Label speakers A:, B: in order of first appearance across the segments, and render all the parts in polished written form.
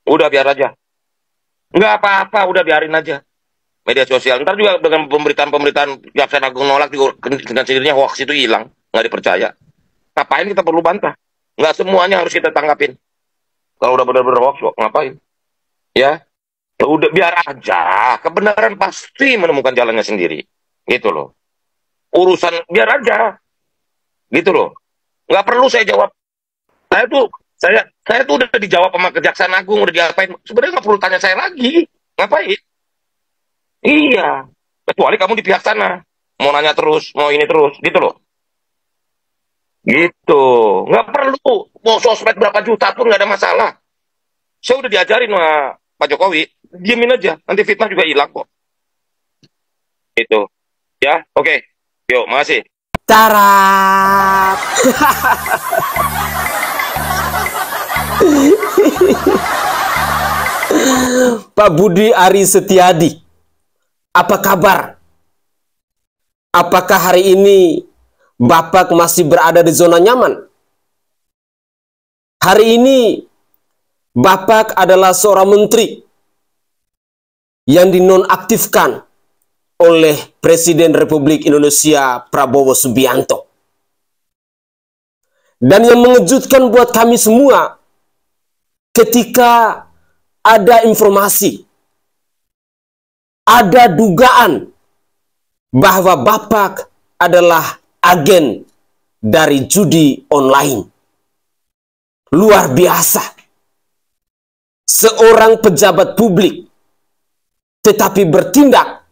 A: Udah biar aja. Nggak apa-apa, udah biarin aja. Media sosial. Ntar juga dengan pemberitaan-pemberitaan Jaksa Agung nolak juga dengan sendirinya hoax itu hilang. Nggak dipercaya. Ngapain kita perlu bantah? Nggak semuanya harus kita tanggapin. Kalau udah benar-benar hoax, kok ngapain? Ya, udah biar aja. Kebenaran pasti menemukan jalannya sendiri. Gitu loh. Urusan biar aja. Gitu loh. Nggak perlu saya jawab. Saya tuh udah dijawab sama Kejaksaan Agung, udah diapain. Sebenarnya nggak perlu tanya saya lagi. Ngapain? Iya. Kecuali kamu di pihak sana. Mau nanya terus, mau ini terus. Gitu loh. Gitu. Nggak perlu. Mau sosmed berapa juta pun nggak ada masalah. Saya udah diajarin sama Pak Jokowi. Diemin aja. Nanti fitnah juga hilang kok. Gitu. Ya, oke. Yuk, makasih.
B: Tarat. Pak Budi Ari Setiadi, apa kabar? Apakah hari ini Bapak masih berada di zona nyaman? Hari ini Bapak adalah seorang menteri yang dinonaktifkan oleh Presiden Republik Indonesia Prabowo Subianto. Dan yang mengejutkan buat kami semua, ketika ada informasi, ada dugaan bahwa Bapak adalah agen dari judi online. Luar biasa. Seorang pejabat publik tetapi bertindak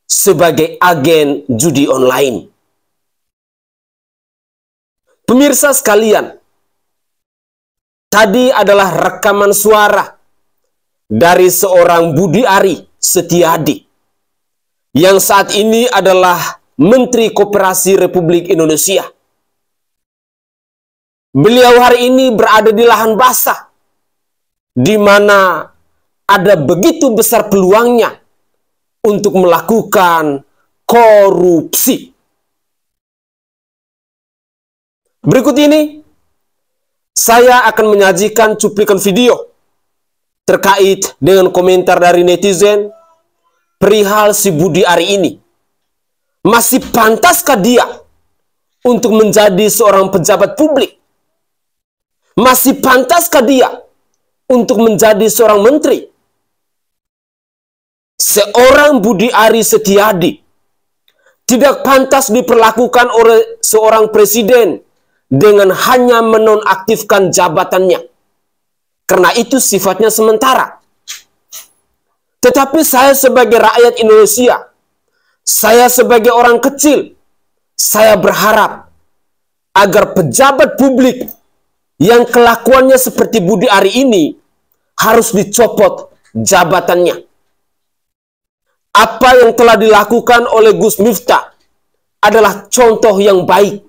B: sebagai agen judi online. Pemirsa sekalian, tadi adalah rekaman suara dari seorang Budi Ari Setiadi yang saat ini adalah Menteri Koperasi Republik Indonesia. Beliau hari ini berada di lahan basah, di mana ada begitu besar peluangnya untuk melakukan korupsi. Berikut ini, saya akan menyajikan cuplikan video terkait dengan komentar dari netizen perihal si Budi Ari ini. Masih pantaskah dia untuk menjadi seorang pejabat publik? Masih pantaskah dia untuk menjadi seorang menteri? Seorang Budi Ari Setiadi tidak pantas diperlakukan oleh seorang presiden dengan hanya menonaktifkan jabatannya. Karena itu sifatnya sementara. Tetapi saya sebagai rakyat Indonesia, saya sebagai orang kecil, saya berharap agar pejabat publik yang kelakuannya seperti Budi Ari ini harus dicopot jabatannya. Apa yang telah dilakukan oleh Gus Miftah adalah contoh yang baik,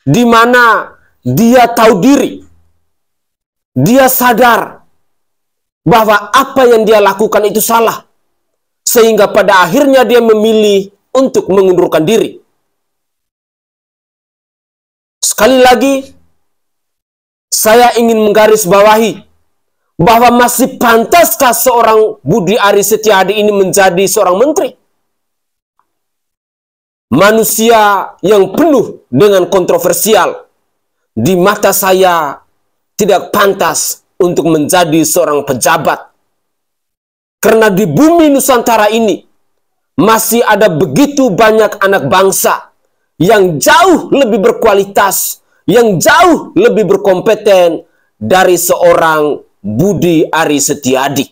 B: di mana dia tahu diri, dia sadar bahwa apa yang dia lakukan itu salah, sehingga pada akhirnya dia memilih untuk mengundurkan diri. Sekali lagi, saya ingin menggarisbawahi bahwa masih pantaskah seorang Budi Ari Setiadi ini menjadi seorang menteri? Manusia yang penuh dengan kontroversial, di mata saya tidak pantas untuk menjadi seorang pejabat. Karena di bumi Nusantara ini masih ada begitu banyak anak bangsa yang jauh lebih berkualitas, yang jauh lebih berkompeten dari seorang Budi Ari Setiadi.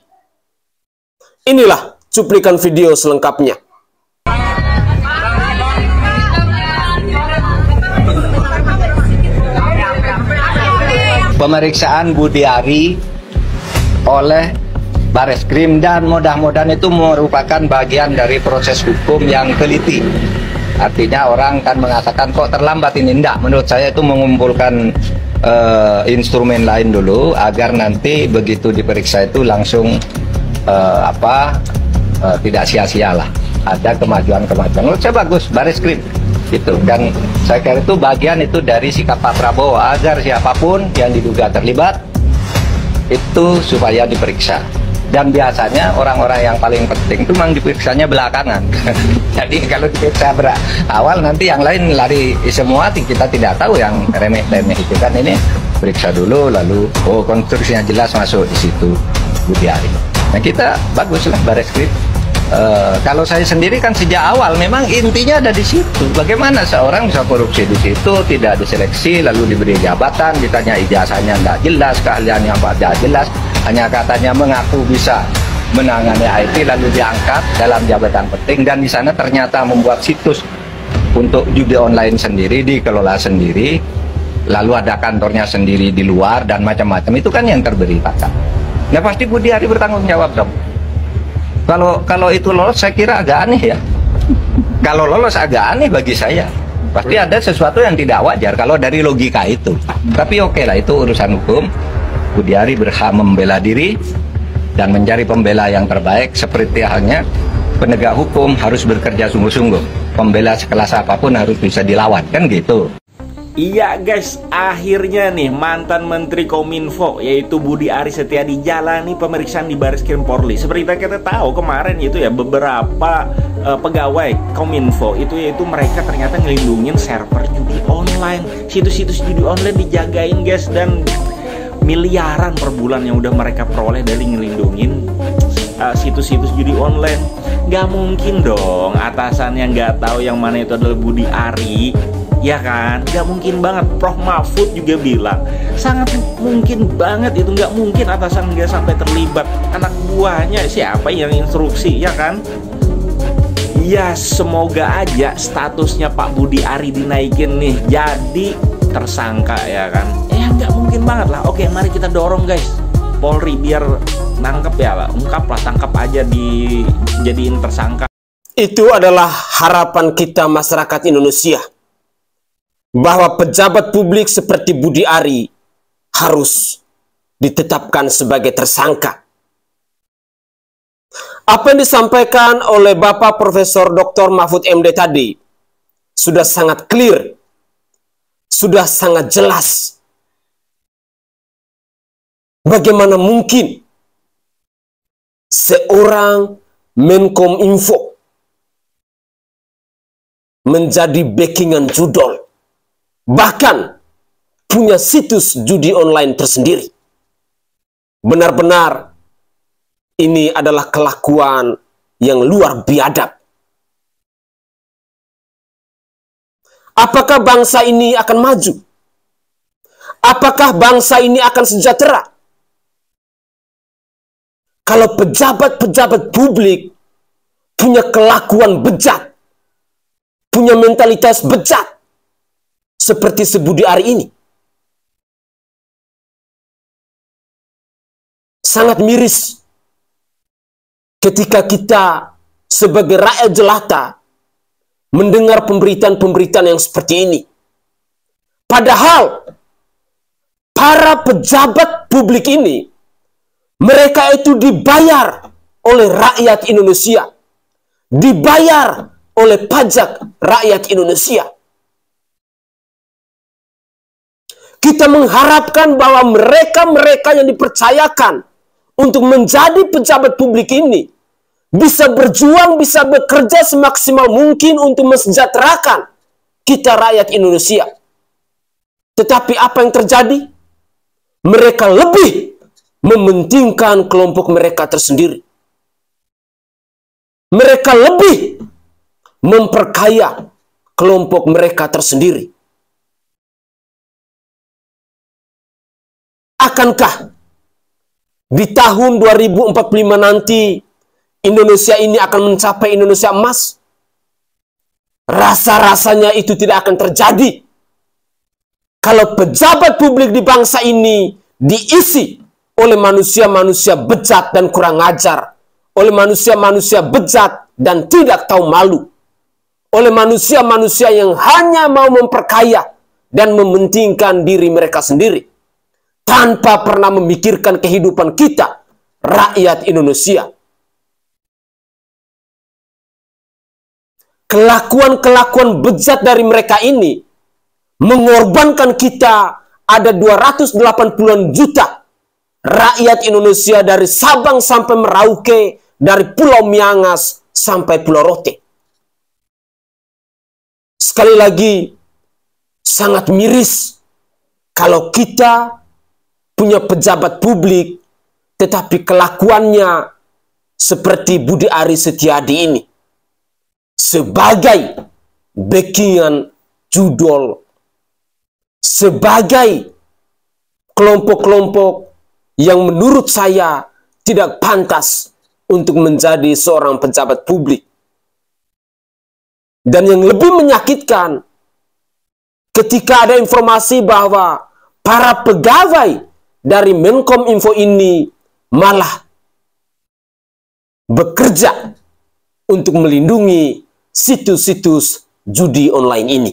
B: Inilah cuplikan video selengkapnya.
C: Pemeriksaan Budi Ari oleh Bareskrim, dan mudah-mudahan itu merupakan bagian dari proses hukum yang teliti. Artinya orang kan mengatakan kok terlambat ini. Enggak, menurut saya itu mengumpulkan instrumen lain dulu agar nanti begitu diperiksa itu langsung tidak sia-sia lah, ada kemajuan-kemajuan. Menurut saya bagus Bareskrim gitu, dan saya kira itu bagian itu dari sikap Pak Prabowo agar siapapun yang diduga terlibat itu supaya diperiksa. Dan biasanya orang-orang yang paling penting itu memang diperiksanya belakangan. Jadi kalau diperiksa awal nanti yang lain lari semua, kita tidak tahu yang remeh-remeh itu kan. Ini periksa dulu, lalu oh konstruksinya jelas masuk di situ Budi Ari. Nah kita baguslah Bareskrim. Kalau saya sendiri kan sejak awal memang intinya ada di situ. Bagaimana seorang bisa korupsi di situ, tidak diseleksi, lalu diberi jabatan, ditanya ijazahnya tidak jelas, keahliannya apa tidak jelas, hanya katanya mengaku bisa menangani IT lalu diangkat dalam jabatan penting, dan di sana ternyata membuat situs untuk judi online sendiri, dikelola sendiri, lalu ada kantornya sendiri di luar dan macam-macam. Itu kan yang terberitakan. Nah pasti Budi Ari bertanggung jawab dong. Kalau itu lolos saya kira agak aneh ya. Kalau lolos agak aneh bagi saya. Pasti ada sesuatu yang tidak wajar kalau dari logika itu. Tapi oke lah, itu urusan hukum. Budi Ari berhak membela diri dan mencari pembela yang terbaik. Seperti halnya penegak hukum harus bekerja sungguh-sungguh. Pembela sekelas apapun harus bisa dilawan, kan gitu.
D: Iya guys, akhirnya nih mantan Menteri Kominfo yaitu Budi Ari Setiadi jalani pemeriksaan di Bareskrim Polri. Seperti kita tahu kemarin itu ya, beberapa pegawai Kominfo itu yaitu mereka ternyata ngelindungin server judi online. Situs-situs judi online dijagain guys, dan miliaran per bulan yang udah mereka peroleh dari ngelindungin situs-situs judi online. Gak mungkin dong atasannya nggak tahu yang mana itu adalah Budi Ari. Ya kan, nggak mungkin banget. Prof Mahfud juga bilang sangat mungkin banget itu, nggak mungkin atasan nggak sampai terlibat. Anak buahnya siapa yang instruksi, ya kan? Ya semoga aja statusnya Pak Budi Ari dinaikin nih jadi tersangka, ya kan? Nggak mungkin banget lah. Oke, mari kita dorong guys Polri biar nangkep ya lah, ungkap lah, tangkap aja, dijadiin tersangka.
B: Itu adalah harapan kita masyarakat Indonesia, bahwa pejabat publik seperti Budi Ari harus ditetapkan sebagai tersangka. Apa yang disampaikan oleh Bapak Profesor Dr. Mahfud MD tadi sudah sangat clear, sudah sangat jelas. Bagaimana mungkin seorang Menkominfo menjadi backingan judol, bahkan punya situs judi online tersendiri. Benar-benar ini adalah kelakuan yang luar biadab. Apakah bangsa ini akan maju? Apakah bangsa ini akan sejahtera kalau pejabat-pejabat publik punya kelakuan bejat, punya mentalitas bejat seperti si Budi Ari ini? Sangat miris ketika kita sebagai rakyat jelata mendengar pemberitaan-pemberitaan yang seperti ini. Padahal para pejabat publik ini, mereka itu dibayar oleh rakyat Indonesia, dibayar oleh pajak rakyat Indonesia. Kita mengharapkan bahwa mereka-mereka yang dipercayakan untuk menjadi pejabat publik ini bisa berjuang, bisa bekerja semaksimal mungkin untuk mensejahterakan kita rakyat Indonesia. Tetapi apa yang terjadi? Mereka lebih mementingkan kelompok mereka tersendiri. Mereka lebih memperkaya kelompok mereka tersendiri. Akankah di tahun 2045 nanti Indonesia ini akan mencapai Indonesia emas? Rasa-rasanya itu tidak akan terjadi kalau pejabat publik di bangsa ini diisi oleh manusia-manusia bejat dan kurang ajar, oleh manusia-manusia bejat dan tidak tahu malu, oleh manusia-manusia yang hanya mau memperkaya dan mementingkan diri mereka sendiri tanpa pernah memikirkan kehidupan kita, rakyat Indonesia. Kelakuan-kelakuan bejat dari mereka ini mengorbankan kita ada 280-an juta rakyat Indonesia dari Sabang sampai Merauke, dari Pulau Miangas sampai Pulau Rote. Sekali lagi, sangat miris kalau kita punya pejabat publik tetapi kelakuannya seperti Budi Aris Setiadi ini. Sebagai backingan judol, sebagai kelompok-kelompok yang menurut saya tidak pantas untuk menjadi seorang pejabat publik. Dan yang lebih menyakitkan, ketika ada informasi bahwa para pegawai dari Menkominfo ini malah bekerja untuk melindungi situs-situs judi online ini.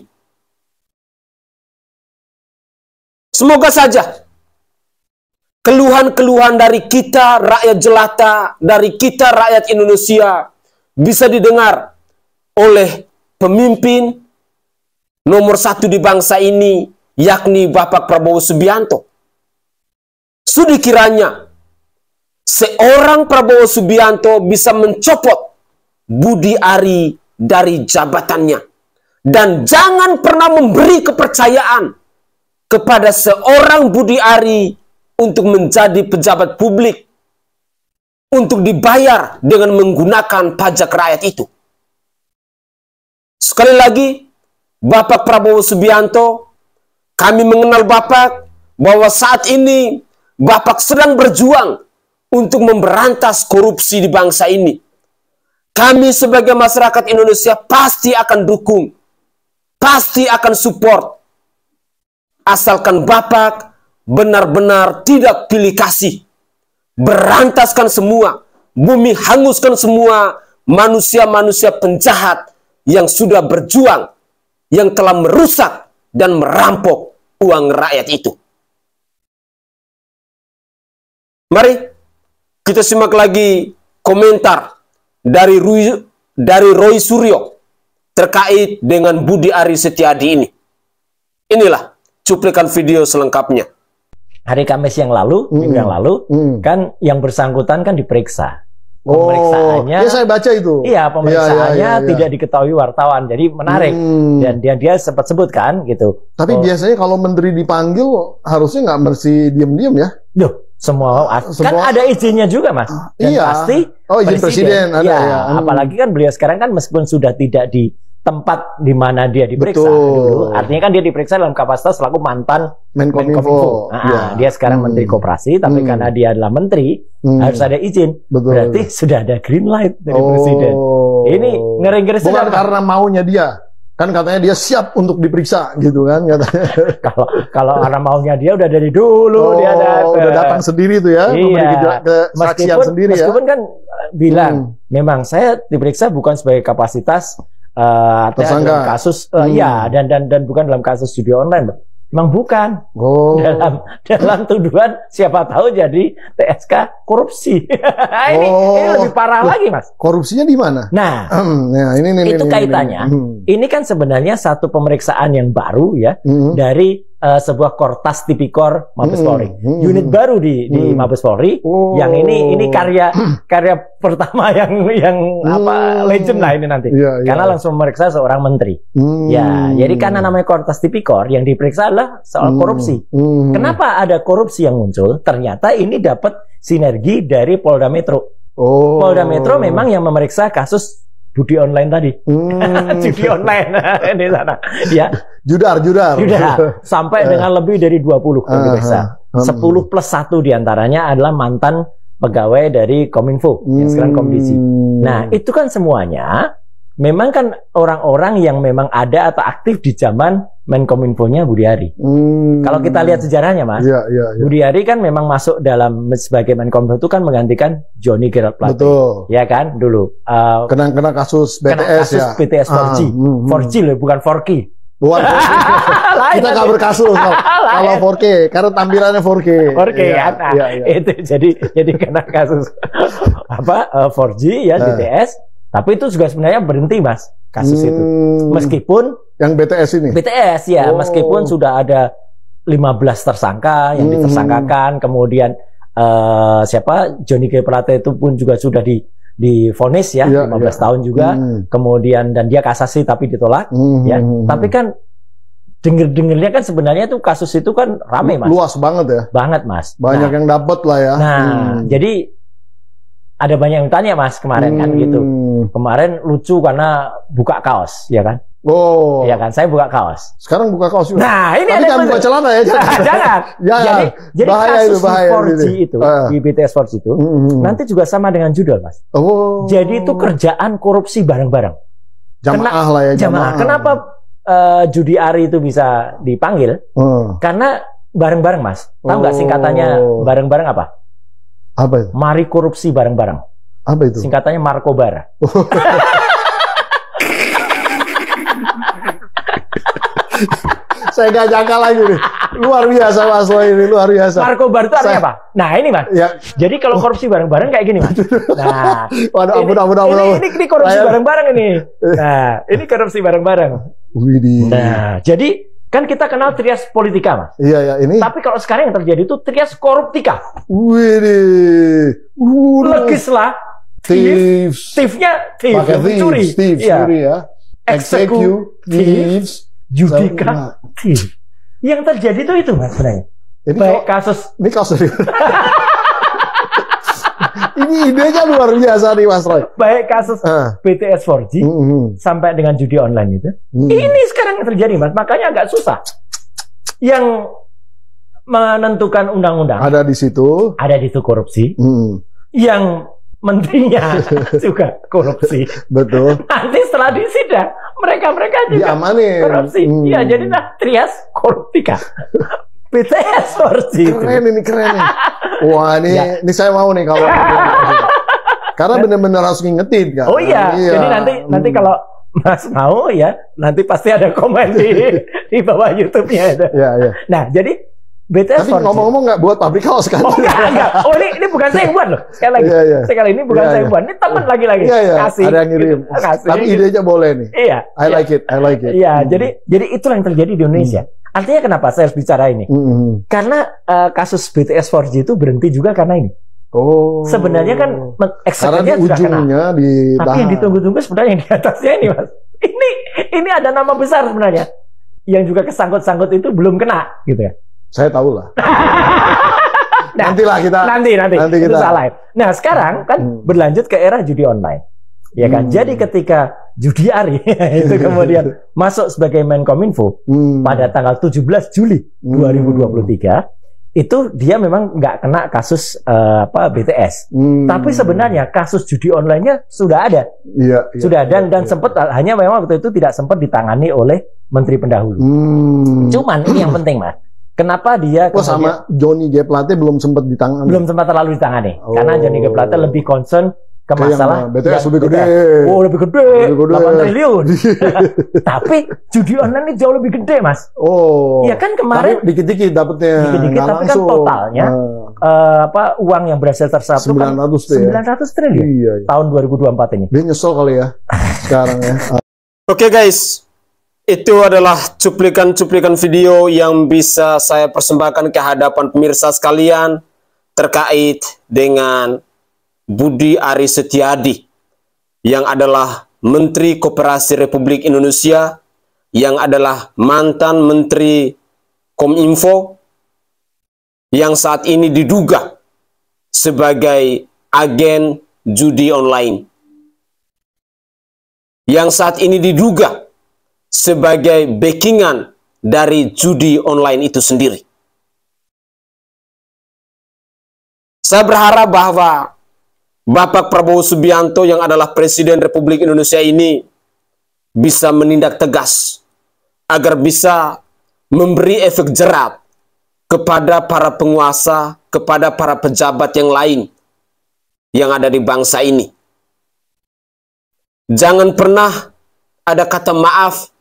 B: Semoga saja keluhan-keluhan dari kita rakyat jelata, dari kita rakyat Indonesia bisa didengar oleh pemimpin nomor 1 di bangsa ini, yakni Bapak Prabowo Subianto. Sudi kiranya seorang Prabowo Subianto bisa mencopot Budi Ari dari jabatannya. Dan jangan pernah memberi kepercayaan kepada seorang Budi Ari untuk menjadi pejabat publik, untuk dibayar dengan menggunakan pajak rakyat itu. Sekali lagi, Bapak Prabowo Subianto, kami mengenal Bapak bahwa saat ini Bapak sedang berjuang untuk memberantas korupsi di bangsa ini. Kami sebagai masyarakat Indonesia pasti akan dukung, pasti akan support, asalkan Bapak benar-benar tidak pilih kasih, berantaskan semua, bumi hanguskan semua manusia-manusia penjahat yang sudah berjuang, yang telah merusak dan merampok uang rakyat itu. Mari kita simak lagi komentar dari Roy Suryo terkait dengan Budi Aris Setiadi ini. Inilah cuplikan video selengkapnya.
E: Hari Kamis yang lalu, minggu yang lalu, kan yang bersangkutan kan diperiksa. Pemeriksaannya,
F: ya saya baca itu.
E: Iya, pemeriksaannya tidak diketahui wartawan, jadi menarik. Dan dia sempat sebut kan, gitu.
F: Tapi biasanya kalau menteri dipanggil, harusnya nggak mesti diem-diem ya?
E: Duh, semua kan ada izinnya juga, Mas. Dan pasti
F: izin presiden ada ya.
E: Apalagi kan beliau sekarang kan meskipun sudah tidak di tempat di mana dia diperiksa dulu, artinya kan dia diperiksa dalam kapasitas selaku mantan Menkominfo. Dia sekarang Menteri Koperasi, tapi karena dia adalah menteri harus ada izin. Berarti sudah ada green light dari presiden. Ini ngeri-ngeri.
F: Bukan karena maunya dia, kan katanya dia siap untuk diperiksa gitu kan katanya.
E: kalau karena maunya dia udah dari dulu dia
F: udah datang sendiri tuh ya, memberi kesaksian sendiri ya.
E: Meskipun kan bilang memang saya diperiksa bukan sebagai kapasitas dalam kasus dan bukan dalam kasus judi online, memang bukan dalam tuduhan siapa tahu jadi TSK korupsi. ini lebih parah lagi, Mas.
F: Korupsinya di mana?
E: Nah,
F: itu
E: kaitannya. Ini kan sebenarnya satu pemeriksaan yang baru ya dari sebuah Kortas Tipikor Mabes Polri, unit baru di Mabes Polri. Yang ini karya pertama yang legend lah ini nanti, karena langsung memeriksa seorang menteri. Ya, jadi karena namanya Kortas Tipikor, yang diperiksa adalah soal korupsi. Kenapa ada korupsi yang muncul? Ternyata ini dapat sinergi dari Polda Metro. Polda Metro memang yang memeriksa kasus judi online tadi. Judi online di sana. Ya. Judar. Sampai dengan lebih dari 20 yang diperiksa. 10 plus 1 diantaranya adalah mantan pegawai dari Kominfo, yang sekarang Komdisi. Nah, itu kan semuanya memang kan orang-orang yang memang ada atau aktif di zaman Menkominfo-nya Budi Ari. Kalau kita lihat sejarahnya, Mas, Budi Ari kan memang masuk dalam sebagai Menkominfo itu kan menggantikan Johnny Gerald Plate.
F: Betul.
E: Ya kan, dulu.
F: Kena kasus BTS ya.
E: BTS 4G. 4G loh, bukan 4K.
F: Bukan 4K. Kita nggak berkasus kalau 4K, karena tampilannya 4K.
E: 4K kan. Itu jadi kena kasus 4G ya, BTS. Tapi itu juga sebenarnya berhenti, Mas, kasus itu. Meskipun
F: yang BTS ini.
E: BTS ya, meskipun sudah ada 15 tersangka yang ditersangkakan, kemudian siapa Johnny G. Plate itu pun juga sudah divonis ya, 15 tahun juga. Kemudian dan dia kasasi tapi ditolak ya. Tapi kan denger-dengernya kan sebenarnya itu kasus itu kan rame, Mas.
F: Luas banget ya.
E: Banget, Mas.
F: Banyak yang dapat lah ya.
E: Nah, jadi ada banyak yang tanya, Mas, kemarin kan gitu. Kemarin lucu karena buka kaos, ya kan?
F: Oh.
E: Ya kan, saya buka kaos.
F: Sekarang buka kaos juga.
E: Nah, ini
F: tapi jangan buka celana ya.
E: Jangan. Jadi
F: bahaya
E: kasus
F: bahaya
E: 4G itu, di BTS 4G itu, nanti juga sama dengan judul, Mas.
F: Oh.
E: Jadi itu kerjaan korupsi bareng-bareng.
F: Jamaah lah ya, jamaah.
E: Kenapa Judi Ari itu bisa dipanggil? Karena bareng-bareng, Mas. Tahu nggak singkatannya bareng-bareng apa?
F: Apa itu?
E: Mari korupsi bareng-bareng.
F: Apa itu?
E: Singkatannya Markobara.
F: Saya gak jangka lagi nih. Luar biasa Mas Roy ini, luar biasa.
E: Markobar itu artinya apa? Nah ini Mas. Ya. Jadi kalau korupsi bareng-bareng kayak gini Mas. Nah,
F: waduh,
E: ini korupsi bareng-bareng ini. Nah, ini korupsi bareng-bareng. Nah, jadi kan kita kenal trias politika, Mas.
F: Iya, ya, ini.
E: Tapi kalau sekarang yang terjadi itu trias koruptika.
F: Widih.
E: Legislah. Thief-nya mencuri.
F: Curi ya. Executive.
E: Yudikatif. Yang terjadi itu Mas sebenarnya.
F: Ini
E: baik kasus.
F: Ini kasus. Ini idenya luar biasa nih Mas Roy.
E: Baik kasus BTS 4G sampai dengan judi online itu. Ini sekarang yang terjadi Mas. Makanya agak susah. Yang menentukan undang-undang.
F: Ada di situ.
E: Ada di situ korupsi. Yang menterinya juga korupsi.
F: Betul.
E: Nanti setelah disidang mereka juga
F: diamanin.
E: Korupsi. Iya, jadi trias koruptika. BTS 4G.
F: Keren nih. Wah, ini saya mau nih kalau karena benar-benar harus ngingetin kan.
E: Oh iya. Jadi nanti kalau Mas mau ya, nanti pasti ada komen di bawah YouTube-nya itu.
F: Iya.
E: Nah, jadi BTS.
F: Tapi ngomong-ngomong nggak buat pabrik kaos kan?
E: Oh enggak. Oh ini bukan saya yang buat loh. Sekali lagi. Sekali ini bukan saya yang buat. Ini teman lagi-lagi. Kasih.
F: Ada yang ngirim.
E: Kasih.
F: Tapi idenya boleh nih.
E: Iya.
F: I like it.
E: Iya. Jadi itulah yang terjadi di Indonesia. Artinya kenapa saya harus bicara ini? Karena kasus BTS 4G itu berhenti juga karena ini.
F: Oh.
E: Sebenarnya kan
F: eksekusinya sudah kena.
E: Tapi yang ditunggu-tunggu sebenarnya yang di atasnya ini, Mas. Ini ada nama besar sebenarnya. Yang juga kesangkut-sangkut itu belum kena gitu ya.
F: Saya tahu lah.
E: Nanti itu salah. Nah sekarang kan berlanjut ke era judi online, ya kan. Jadi ketika Judi Ari itu kemudian masuk sebagai Menkominfo pada tanggal 17 Juli 2023, itu dia memang nggak kena kasus BTS. Tapi sebenarnya kasus judi online-nya sudah ada. Sudah ada dan sempat hanya memang waktu itu tidak sempat ditangani oleh menteri pendahulu. Cuman ini yang penting Mas. Kenapa dia
F: sama Johnny G. Plate belum sempat ditangani?
E: Belum sempat terlalu ditangani. Karena Johnny G. Plate lebih concern ke masalah
F: BTS lebih gede.
E: Oh, lebih gede. 8 triliun. Tapi judi online ini jauh lebih gede, Mas.
F: Oh.
E: Iya kan kemarin
F: dikit-dikit dapatnya.
E: Dikit-dikit tapi kan totalnya uang yang berhasil terserap 900 triliun. Iya. Tahun 2024 ini.
F: Dia nyesel kali ya sekarang ya.
B: Oke guys. Itu adalah cuplikan-cuplikan video yang bisa saya persembahkan ke hadapan pemirsa sekalian terkait dengan Budi Ari Setiadi yang adalah Menteri Koperasi Republik Indonesia, yang adalah mantan Menteri Kominfo, yang saat ini diduga sebagai agen judi online, yang saat ini diduga sebagai backingan dari judi online itu sendiri. Saya berharap bahwa Bapak Prabowo Subianto yang adalah Presiden Republik Indonesia ini bisa menindak tegas agar bisa memberi efek jerat kepada para penguasa, kepada para pejabat yang lain yang ada di bangsa ini. Jangan pernah ada kata maaf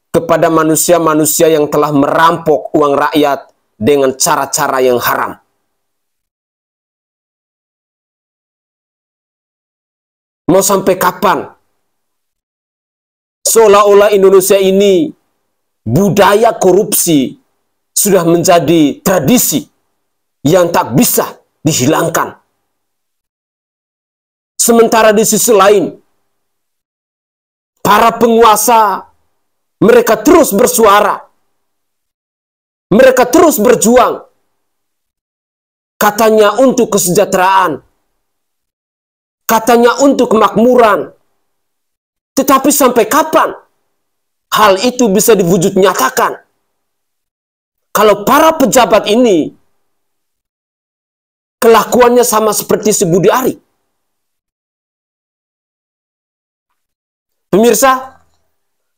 B: kepada manusia-manusia yang telah merampok uang rakyat dengan cara-cara yang haram. Mau sampai kapan? Seolah-olah Indonesia ini budaya korupsi sudah menjadi tradisi yang tak bisa dihilangkan. Sementara di sisi lain, para penguasa, mereka terus bersuara. Mereka terus berjuang. Katanya untuk kesejahteraan. Katanya untuk kemakmuran. Tetapi sampai kapan hal itu bisa diwujud nyatakan? Kalau para pejabat ini kelakuannya sama seperti si Budi Ari. Pemirsa,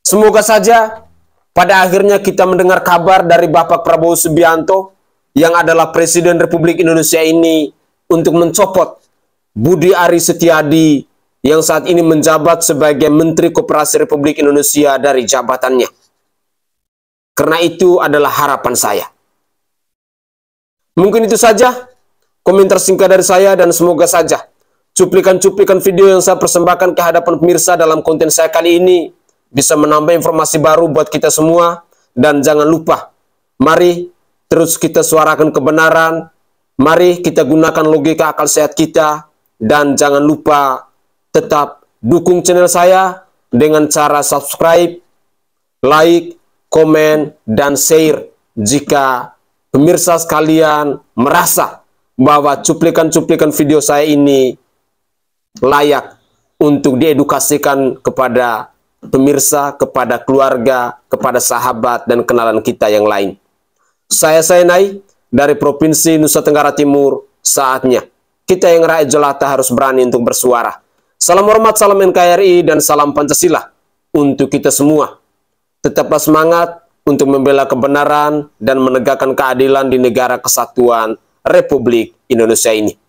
B: semoga saja pada akhirnya kita mendengar kabar dari Bapak Prabowo Subianto yang adalah Presiden Republik Indonesia ini untuk mencopot Budi Ari Setiadi yang saat ini menjabat sebagai Menteri Koperasi Republik Indonesia dari jabatannya. Karena itu adalah harapan saya. Mungkin itu saja komentar singkat dari saya, dan semoga saja cuplikan-cuplikan video yang saya persembahkan ke hadapan pemirsa dalam konten saya kali ini bisa menambah informasi baru buat kita semua. Dan jangan lupa, mari terus kita suarakan kebenaran, mari kita gunakan logika akal sehat kita, dan jangan lupa tetap dukung channel saya dengan cara subscribe, like, komen, dan share jika pemirsa sekalian merasa bahwa cuplikan-cuplikan video saya ini layak untuk diedukasikan kepada pemirsa, kepada keluarga, kepada sahabat, dan kenalan kita yang lain. Saya Saenai dari Provinsi Nusa Tenggara Timur. Saatnya kita yang rakyat jelata harus berani untuk bersuara. Salam hormat, salam NKRI, dan salam Pancasila untuk kita semua. Tetaplah semangat untuk membela kebenaran dan menegakkan keadilan di negara kesatuan Republik Indonesia ini.